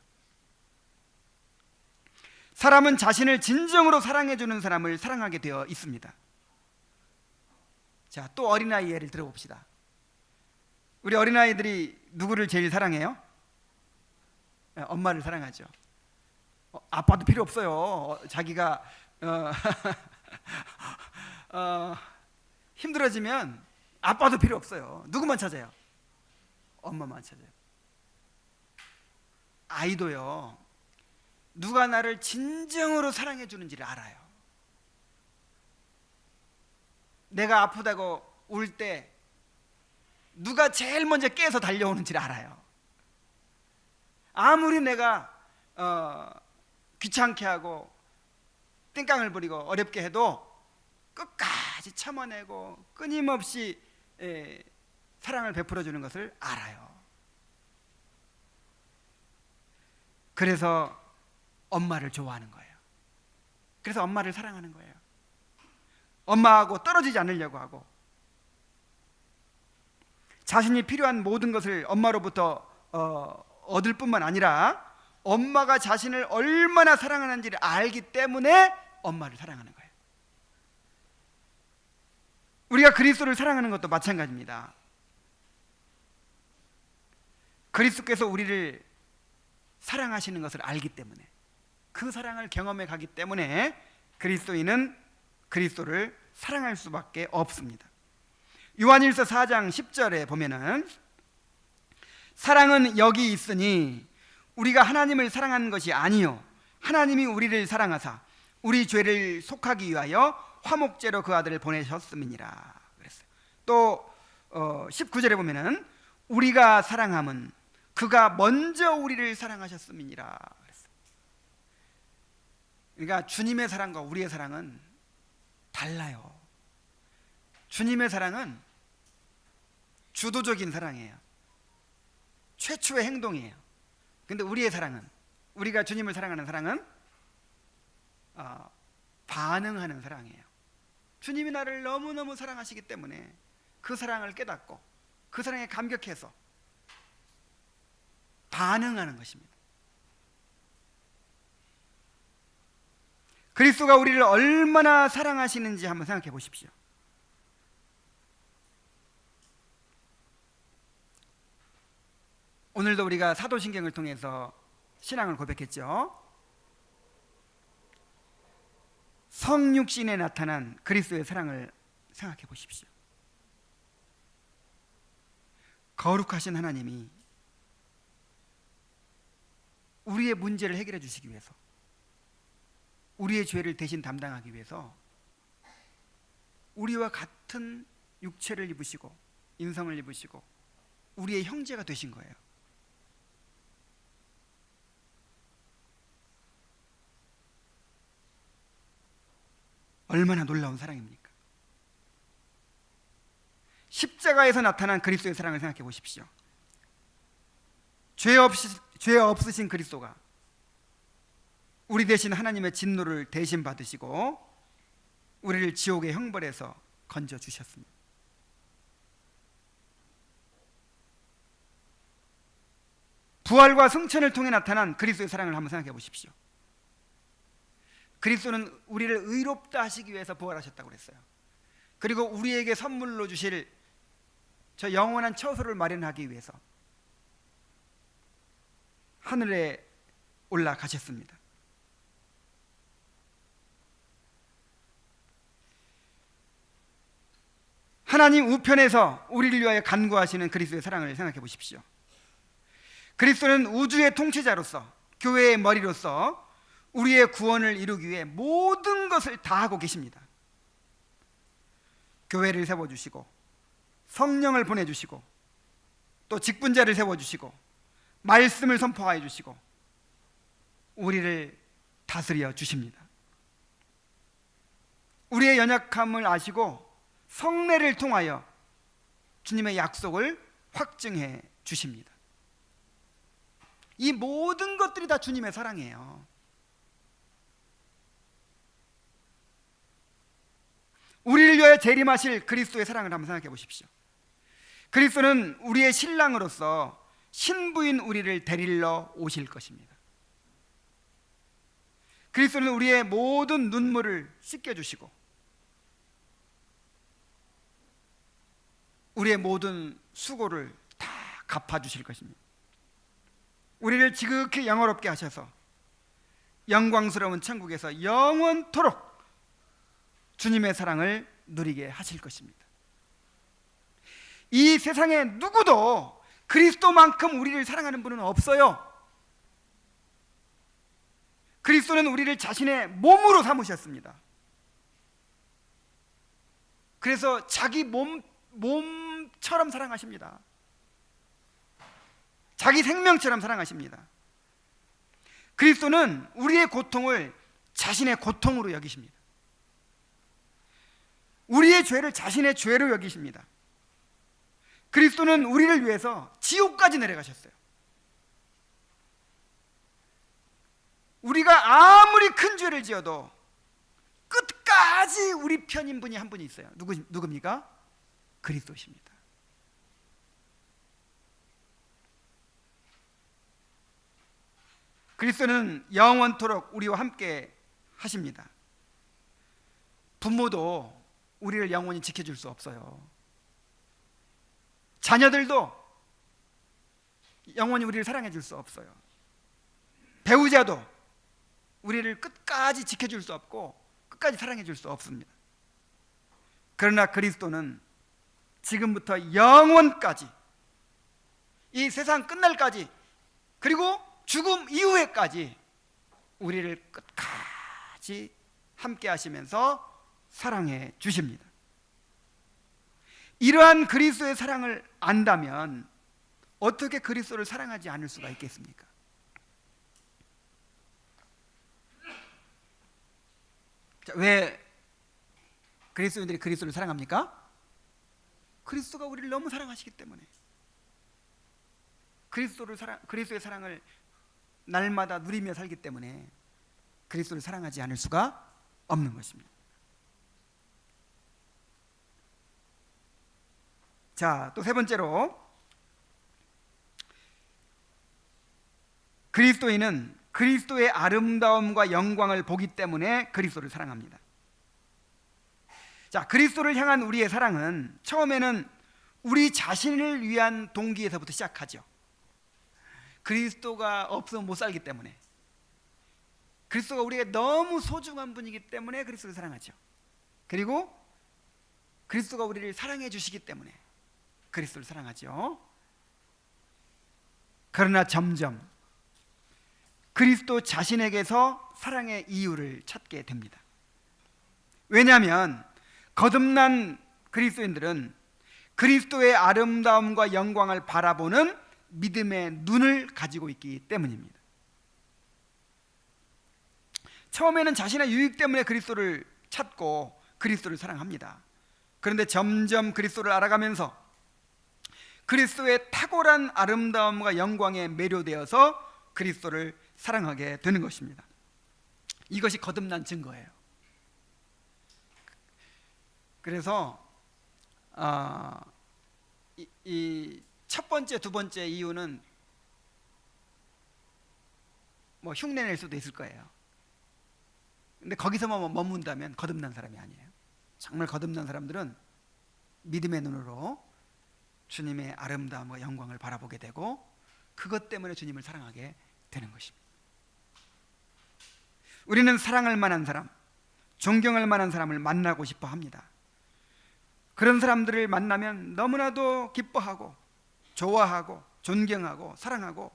사람은 자신을 진정으로 사랑해주는 사람을 사랑하게 되어 있습니다. 자, 또 어린아이 예를 들어봅시다. 우리 어린아이들이 누구를 제일 사랑해요? 엄마를 사랑하죠. 아빠도 필요 없어요. 자기가 힘들어지면 아빠도 필요 없어요. 누구만 찾아요? 엄마만 찾아요. 아이도요, 누가 나를 진정으로 사랑해 주는지를 알아요. 내가 아프다고 울 때 누가 제일 먼저 깨서 달려오는지를 알아요. 아무리 내가 귀찮게 하고 땡깡을 부리고 어렵게 해도 끝까지 참아내고 끊임없이 사랑을 베풀어 주는 것을 알아요. 그래서 엄마를 좋아하는 거예요. 그래서 엄마를 사랑하는 거예요. 엄마하고 떨어지지 않으려고 하고, 자신이 필요한 모든 것을 엄마로부터 얻을 뿐만 아니라 엄마가 자신을 얼마나 사랑하는지를 알기 때문에 엄마를 사랑하는 거예요. 우리가 그리스도를 사랑하는 것도 마찬가지입니다. 그리스도께서 우리를 사랑하시는 것을 알기 때문에, 그 사랑을 경험해 가기 때문에 그리스도인은 그리스도를 사랑할 수밖에 없습니다. 요한일서 4장 10절에 보면은, 사랑은 여기 있으니 우리가 하나님을 사랑하는 것이 아니요 하나님이 우리를 사랑하사 우리 죄를 속하기 위하여 화목제로 그 아들을 보내셨음이니라 그랬어요. 또 19절에 보면은, 우리가 사랑함은 그가 먼저 우리를 사랑하셨음이니라 그랬어요. 그러니까 주님의 사랑과 우리의 사랑은 달라요. 주님의 사랑은 주도적인 사랑이에요. 최초의 행동이에요. 근데 우리의 사랑은, 우리가 주님을 사랑하는 사랑은 반응하는 사랑이에요. 주님이 나를 너무너무 사랑하시기 때문에 그 사랑을 깨닫고 그 사랑에 감격해서 반응하는 것입니다. 그리스도가 우리를 얼마나 사랑하시는지 한번 생각해 보십시오. 오늘도 우리가 사도신경을 통해서 신앙을 고백했죠. 성육신에 나타난 그리스도의 사랑을 생각해 보십시오. 거룩하신 하나님이 우리의 문제를 해결해 주시기 위해서, 우리의 죄를 대신 담당하기 위해서 우리와 같은 육체를 입으시고 인성을 입으시고 우리의 형제가 되신 거예요. 얼마나 놀라운 사랑입니까? 십자가에서 나타난 그리스도의 사랑을 생각해 보십시오. 죄 없으신 그리스도가 우리 대신 하나님의 진노를 대신 받으시고 우리를 지옥의 형벌에서 건져 주셨습니다. 부활과 승천을 통해 나타난 그리스도의 사랑을 한번 생각해 보십시오. 그리스도는 우리를 의롭다 하시기 위해서 부활하셨다고 그랬어요. 그리고 우리에게 선물로 주실 저 영원한 처소를 마련하기 위해서 하늘에 올라가셨습니다. 하나님 우편에서 우리를 위하여 간구하시는 그리스도의 사랑을 생각해 보십시오. 그리스도는 우주의 통치자로서, 교회의 머리로서 우리의 구원을 이루기 위해 모든 것을 다 하고 계십니다. 교회를 세워주시고 성령을 보내주시고 또 직분자를 세워주시고 말씀을 선포하여 주시고 우리를 다스려 주십니다. 우리의 연약함을 아시고 성례를 통하여 주님의 약속을 확증해 주십니다. 이 모든 것들이 다 주님의 사랑이에요. 우리를 위하여 재림하실 그리스도의 사랑을 한번 생각해 보십시오. 그리스도는 우리의 신랑으로서 신부인 우리를 데리러 오실 것입니다. 그리스도는 우리의 모든 눈물을 씻겨주시고 우리의 모든 수고를 다 갚아주실 것입니다. 우리를 지극히 영화롭게 하셔서 영광스러운 천국에서 영원토록 주님의 사랑을 누리게 하실 것입니다. 이 세상에 누구도 그리스도만큼 우리를 사랑하는 분은 없어요. 그리스도는 우리를 자신의 몸으로 삼으셨습니다. 그래서 자기 몸처럼 사랑하십니다. 자기 생명처럼 사랑하십니다. 그리스도는 우리의 고통을 자신의 고통으로 여기십니다. 우리의 죄를 자신의 죄로 여기십니다. 그리스도는 우리를 위해서 지옥까지 내려가셨어요. 우리가 아무리 큰 죄를 지어도 끝까지 우리 편인 분이 한 분이 있어요. 누굽니까? 그리스도십니다. 그리스도는 영원토록 우리와 함께 하십니다. 부모도 우리를 영원히 지켜줄 수 없어요. 자녀들도 영원히 우리를 사랑해 줄 수 없어요. 배우자도 우리를 끝까지 지켜줄 수 없고 끝까지 사랑해 줄 수 없습니다. 그러나 그리스도는 지금부터 영원까지, 이 세상 끝날까지, 그리고 죽음 이후에까지 우리를 끝까지 함께 하시면서 사랑해 주십니다. 이러한 그리스도의 사랑을 안다면 어떻게 그리스도를 사랑하지 않을 수가 있겠습니까? 자, 왜 그리스도인들이 그리스도를 사랑합니까? 그리스도가 우리를 너무 사랑하시기 때문에. 그리스도의 사랑을 날마다 누리며 살기 때문에 그리스도를 사랑하지 않을 수가 없는 것입니다. 자, 또 세 번째로, 그리스도인은 그리스도의 아름다움과 영광을 보기 때문에 그리스도를 사랑합니다. 자, 그리스도를 향한 우리의 사랑은 처음에는 우리 자신을 위한 동기에서부터 시작하죠. 그리스도가 없으면 못 살기 때문에, 그리스도가 우리에게 너무 소중한 분이기 때문에 그리스도를 사랑하죠. 그리고 그리스도가 우리를 사랑해 주시기 때문에 그리스도를 사랑하죠. 그러나 점점 그리스도 자신에게서 사랑의 이유를 찾게 됩니다. 왜냐하면 거듭난 그리스도인들은 그리스도의 아름다움과 영광을 바라보는 믿음의 눈을 가지고 있기 때문입니다. 처음에는 자신의 유익 때문에 그리스도를 찾고 그리스도를 사랑합니다. 그런데 점점 그리스도를 알아가면서 그리스도의 탁월한 아름다움과 영광에 매료되어서 그리스도를 사랑하게 되는 것입니다. 이것이 거듭난 증거예요. 그래서 이 첫 번째, 두 번째 이유는 뭐 흉내낼 수도 있을 거예요. 근데 거기서만 머문다면 거듭난 사람이 아니에요. 정말 거듭난 사람들은 믿음의 눈으로 주님의 아름다움과 영광을 바라보게 되고 그것 때문에 주님을 사랑하게 되는 것입니다. 우리는 사랑할 만한 사람, 존경할 만한 사람을 만나고 싶어 합니다. 그런 사람들을 만나면 너무나도 기뻐하고 좋아하고 존경하고 사랑하고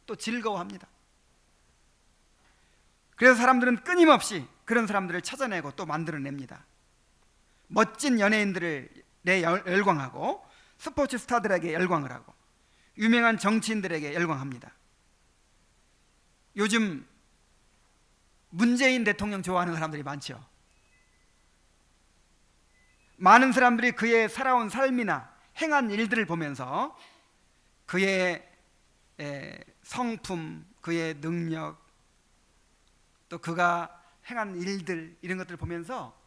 또 즐거워합니다. 그래서 사람들은 끊임없이 그런 사람들을 찾아내고 또 만들어냅니다. 멋진 연예인들에 열광하고 스포츠 스타들에게 열광을 하고 유명한 정치인들에게 열광합니다. 요즘 문재인 대통령 좋아하는 사람들이 많죠. 많은 사람들이 그의 살아온 삶이나 행한 일들을 보면서 그의 성품, 그의 능력, 또 그가 행한 일들, 이런 것들을 보면서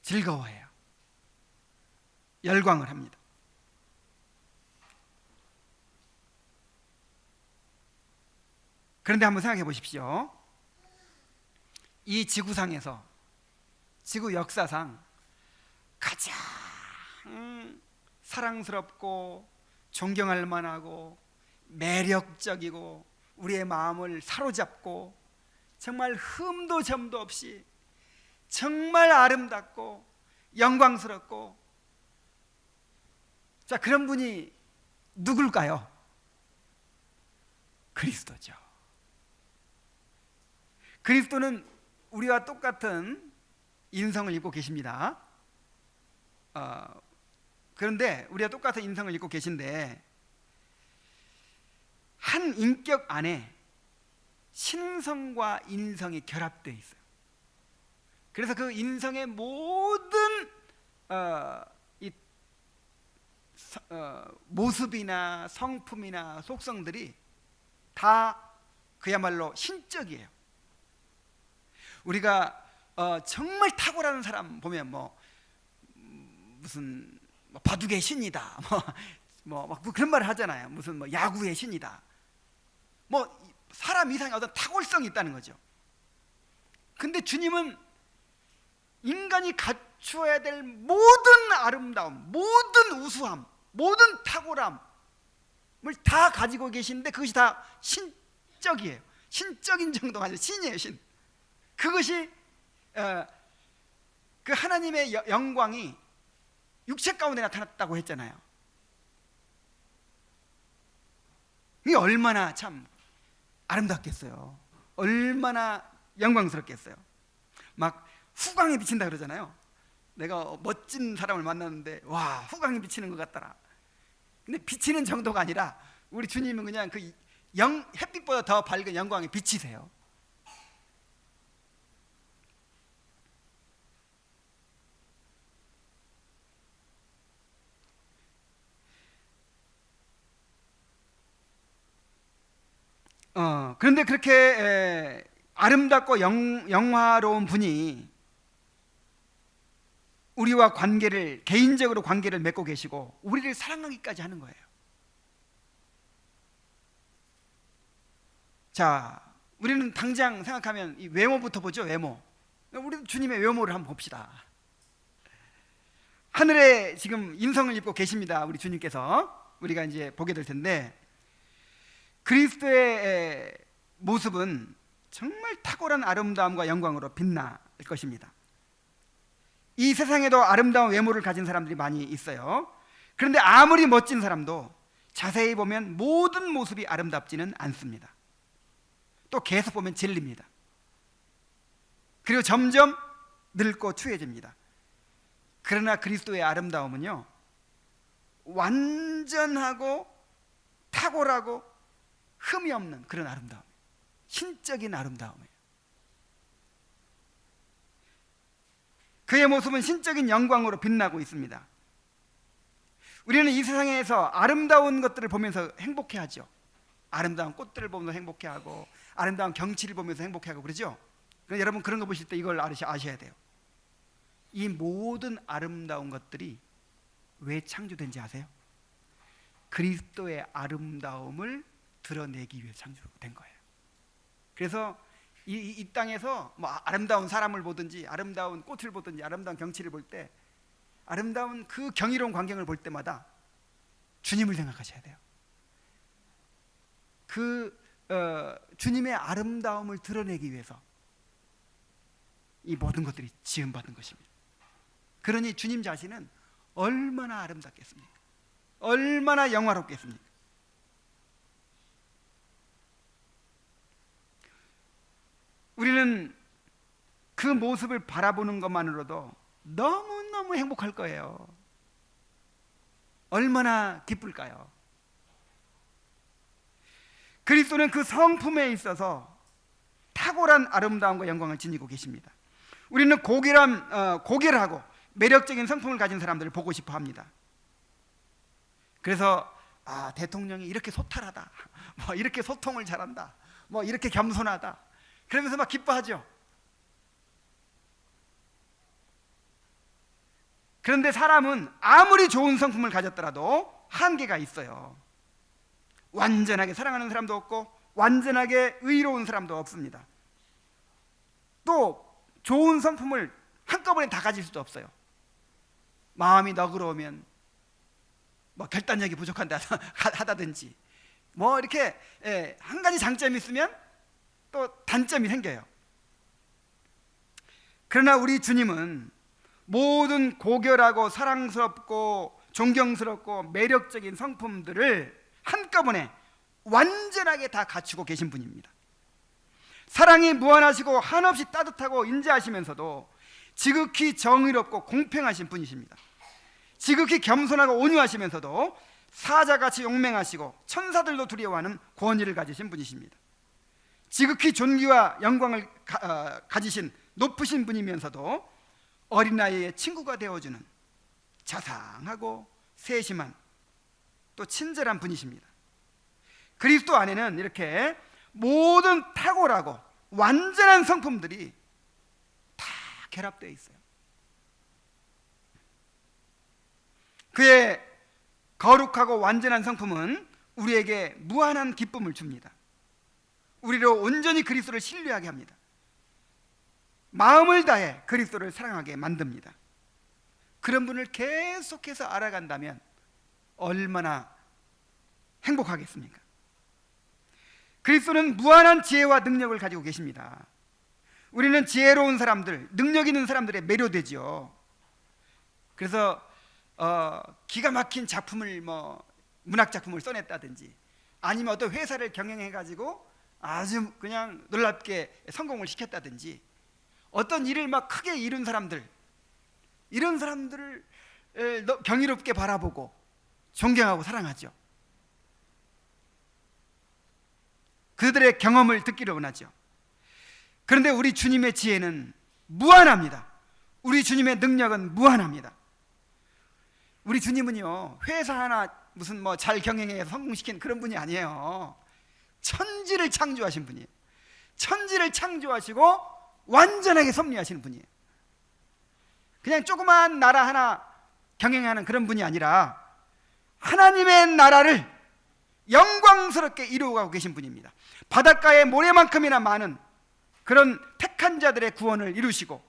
즐거워해요. 열광을 합니다. 그런데 한번 생각해 보십시오. 이 지구상에서, 지구 역사상 가장 사랑스럽고 존경할 만하고 매력적이고 우리의 마음을 사로잡고 정말 흠도 점도 없이 정말 아름답고 영광스럽고, 자, 그런 분이 누굴까요? 그리스도죠. 그리스도는 우리와 똑같은 인성을 입고 계십니다. 그런데 우리와 똑같은 인성을 입고 계신데 한 인격 안에 신성과 인성이 결합되어 있어요. 그래서 그 인성의 모든 모습이나 성품이나 속성들이 다 그야말로 신적이에요. 우리가 정말 탁월한 사람 보면 무슨 바둑의 신이다, 막 그런 말을 하잖아요. 무슨 야구의 신이다. 사람 이상의 어떤 탁월성이 있다는 거죠. 근데 주님은 인간이 갖추어야 될 모든 아름다움, 모든 우수함, 모든 탁월함을 다 가지고 계시는데 그것이 다 신적이에요. 신적인 정도가 아니라 신이에요, 신. 그것이 그 하나님의 영광이 육체 가운데 나타났다고 했잖아요. 이게 얼마나 참 아름답겠어요. 얼마나 영광스럽겠어요. 막 후광이 비친다 그러잖아요. 내가 멋진 사람을 만났는데 와, 후광이 비치는 것 같더라. 근데 비치는 정도가 아니라 우리 주님은 그냥 그 햇빛보다 더 밝은 영광에 비치세요. 그런데 그렇게 아름답고 영화로운 분이 우리와 개인적으로 관계를 맺고 계시고 우리를 사랑하기까지 하는 거예요. 자, 우리는 당장 생각하면 이 외모부터 보죠. 외모. 우리 주님의 외모를 한번 봅시다. 하늘에 지금 인성을 입고 계십니다. 우리 주님께서. 우리가 이제 보게 될 텐데, 그리스도의 모습은 정말 탁월한 아름다움과 영광으로 빛날 것입니다. 이 세상에도 아름다운 외모를 가진 사람들이 많이 있어요. 그런데 아무리 멋진 사람도 자세히 보면 모든 모습이 아름답지는 않습니다. 또 계속 보면 질립니다. 그리고 점점 늙고 추해집니다. 그러나 그리스도의 아름다움은요, 완전하고 탁월하고 흠이 없는 그런 아름다움, 신적인 아름다움이에요. 그의 모습은 신적인 영광으로 빛나고 있습니다. 우리는 이 세상에서 아름다운 것들을 보면서 행복해하죠. 아름다운 꽃들을 보면서 행복해하고 아름다운 경치를 보면서 행복해하고 그러죠. 그래서 여러분 그런 거 보실 때 이걸 아셔야 돼요. 이 모든 아름다운 것들이 왜 창조된지 아세요? 그리스도의 아름다움을 드러내기 위해 창조된 거예요. 그래서 이 땅에서 뭐 아름다운 사람을 보든지 아름다운 꽃을 보든지 아름다운 경치를 볼 때, 아름다운 그 경이로운 광경을 볼 때마다 주님을 생각하셔야 돼요. 주님의 아름다움을 드러내기 위해서 이 모든 것들이 지음받은 것입니다. 그러니 주님 자신은 얼마나 아름답겠습니까? 얼마나 영화롭겠습니까? 우리는 그 모습을 바라보는 것만으로도 너무너무 행복할 거예요. 얼마나 기쁠까요? 그리스도는 그 성품에 있어서 탁월한 아름다움과 영광을 지니고 계십니다. 우리는 고결하고 매력적인 성품을 가진 사람들을 보고 싶어 합니다. 그래서 대통령이 이렇게 소탈하다, 뭐 이렇게 소통을 잘한다, 뭐 이렇게 겸손하다, 그러면서 막 기뻐하죠. 그런데 사람은 아무리 좋은 성품을 가졌더라도 한계가 있어요. 완전하게 사랑하는 사람도 없고 완전하게 의로운 사람도 없습니다. 또 좋은 성품을 한꺼번에 다 가질 수도 없어요. 마음이 너그러우면 뭐 결단력이 부족한다 하다든지 뭐 이렇게 한 가지 장점이 있으면 또 단점이 생겨요. 그러나 우리 주님은 모든 고결하고 사랑스럽고 존경스럽고 매력적인 성품들을 한꺼번에 완전하게 다 갖추고 계신 분입니다. 사랑이 무한하시고 한없이 따뜻하고 인자하시면서도 지극히 정의롭고 공평하신 분이십니다. 지극히 겸손하고 온유하시면서도 사자같이 용맹하시고 천사들도 두려워하는 권위를 가지신 분이십니다. 지극히 존귀와 영광을 가지신 높으신 분이면서도 어린아이의 친구가 되어주는 자상하고 세심한 또 친절한 분이십니다. 그리스도 안에는 이렇게 모든 탁월하고 완전한 성품들이 다 결합되어 있어요. 그의 거룩하고 완전한 성품은 우리에게 무한한 기쁨을 줍니다. 우리를 온전히 그리스도를 신뢰하게 합니다. 마음을 다해 그리스도를 사랑하게 만듭니다. 그런 분을 계속해서 알아간다면 얼마나 행복하겠습니까? 그리스도는 무한한 지혜와 능력을 가지고 계십니다. 우리는 지혜로운 사람들, 능력 있는 사람들에 매료되죠. 그래서 기가 막힌 작품을 문학 작품을 써냈다든지 아니면 어떤 회사를 경영해 가지고 아주 그냥 놀랍게 성공을 시켰다든지 어떤 일을 막 크게 이룬 사람들, 이런 사람들을 경이롭게 바라보고 존경하고 사랑하죠. 그들의 경험을 듣기를 원하죠. 그런데 우리 주님의 지혜는 무한합니다. 우리 주님의 능력은 무한합니다. 우리 주님은요, 회사 하나 무슨 잘 경영해서 성공시킨 그런 분이 아니에요. 천지를 창조하신 분이에요. 천지를 창조하시고 완전하게 섭리하시는 분이에요. 그냥 조그만 나라 하나 경영하는 그런 분이 아니라 하나님의 나라를 영광스럽게 이루어가고 계신 분입니다. 바닷가의 모래만큼이나 많은 그런 택한 자들의 구원을 이루시고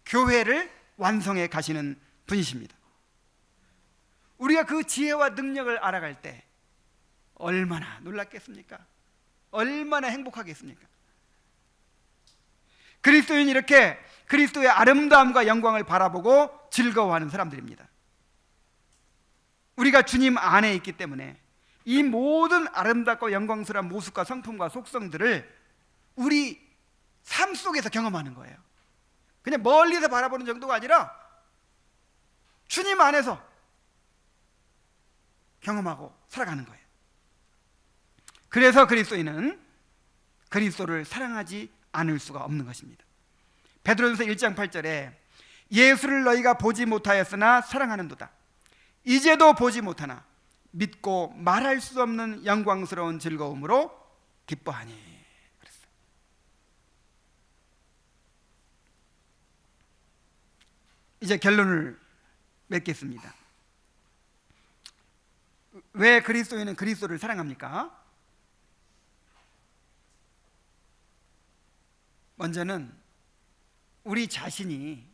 교회를 완성해 가시는 분이십니다. 우리가 그 지혜와 능력을 알아갈 때 얼마나 놀랐겠습니까? 얼마나 행복하겠습니까? 그리스도인이 이렇게 그리스도의 아름다움과 영광을 바라보고 즐거워하는 사람들입니다. 우리가 주님 안에 있기 때문에 이 모든 아름답고 영광스러운 모습과 성품과 속성들을 우리 삶 속에서 경험하는 거예요. 그냥 멀리서 바라보는 정도가 아니라 주님 안에서 경험하고 살아가는 거예요. 그래서 그리스도인은 그리스도를 사랑하지 않을 수가 없는 것입니다. 베드로전서 1장 8절에 예수를 너희가 보지 못하였으나 사랑하는도다. 이제도 보지 못하나 믿고 말할 수 없는 영광스러운 즐거움으로 기뻐하니. 그랬어요. 이제 결론을 맺겠습니다. 왜 그리스도인은 그리스도를 사랑합니까? 먼저는 우리 자신이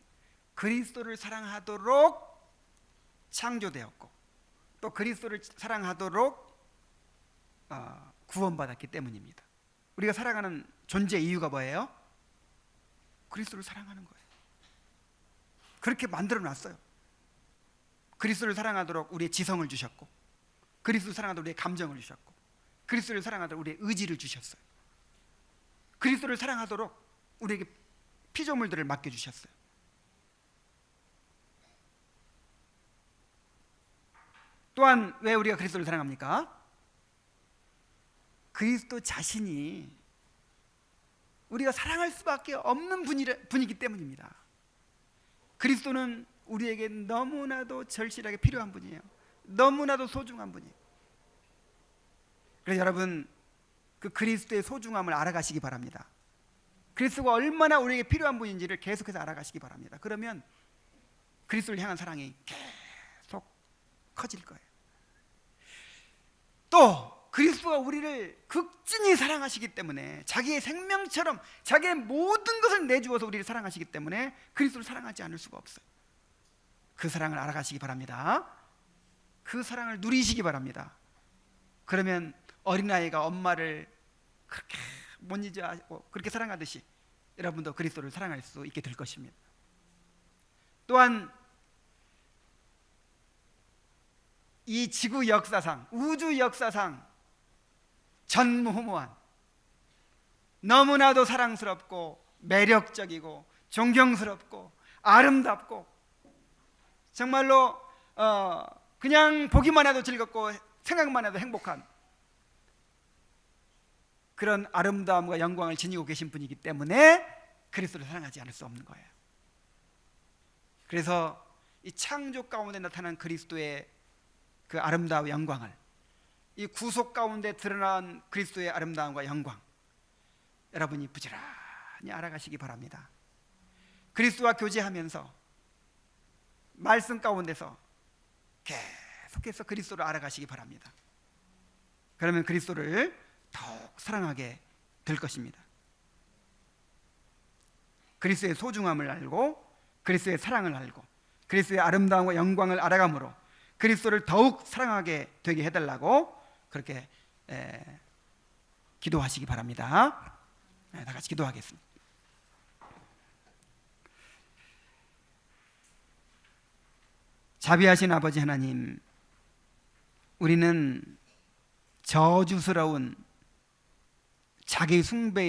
그리스도를 사랑하도록 창조되었고 또 그리스도를 사랑하도록 구원받았기 때문입니다. 우리가 살아가는 존재 이유가 뭐예요? 그리스도를 사랑하는 거예요. 그렇게 만들어 놨어요. 그리스도를 사랑하도록 우리의 지성을 주셨고, 그리스도를 사랑하도록 우리의 감정을 주셨고, 그리스도를 사랑하도록 우리의 의지를 주셨어요. 그리스도를 사랑하도록 우리에게 피조물들을 맡겨주셨어요. 또한 왜 우리가 그리스도를 사랑합니까? 그리스도 자신이 우리가 사랑할 수밖에 없는 분이기 때문입니다. 그리스도는 우리에게 너무나도 절실하게 필요한 분이에요. 너무나도 소중한 분이에요. 그래서 여러분 그 그리스도의 소중함을 알아가시기 바랍니다. 그리스도가 얼마나 우리에게 필요한 분인지를 계속해서 알아가시기 바랍니다. 그러면 그리스도를 향한 사랑이 계속 커질 거예요. 또 그리스도가 우리를 극진히 사랑하시기 때문에 자기의 생명처럼 자기의 모든 것을 내주어서 우리를 사랑하시기 때문에 그리스도를 사랑하지 않을 수가 없어요. 그 사랑을 알아가시기 바랍니다. 그 사랑을 누리시기 바랍니다. 그러면 어린아이가 엄마를 그렇게 못 잊어 그렇게 사랑하듯이 여러분도 그리스도를 사랑할 수 있게 될 것입니다. 또한 이 지구 역사상, 우주 역사상 전무후무한 너무나도 사랑스럽고 매력적이고 존경스럽고 아름답고 정말로 그냥 보기만 해도 즐겁고 생각만 해도 행복한 그런 아름다움과 영광을 지니고 계신 분이기 때문에 그리스도를 사랑하지 않을 수 없는 거예요. 그래서 이 창조 가운데 나타난 그리스도의 그 아름다운 영광을, 이 구속 가운데 드러난 그리스도의 아름다움과 영광, 여러분이 부지런히 알아가시기 바랍니다. 그리스도와 교제하면서 말씀 가운데서 계속해서 그리스도를 알아가시기 바랍니다. 그러면 그리스도를 더욱 사랑하게 될 것입니다. 그리스도의 소중함을 알고 그리스도의 사랑을 알고 그리스도의 아름다움과 영광을 알아감으로 그리스도를 더욱 사랑하게 되게 해달라고 그렇게 기도하시기 바랍니다. 다 같이 기도하겠습니다. 자비하신 아버지 하나님, 우리는 저주스러운 자기 숭배의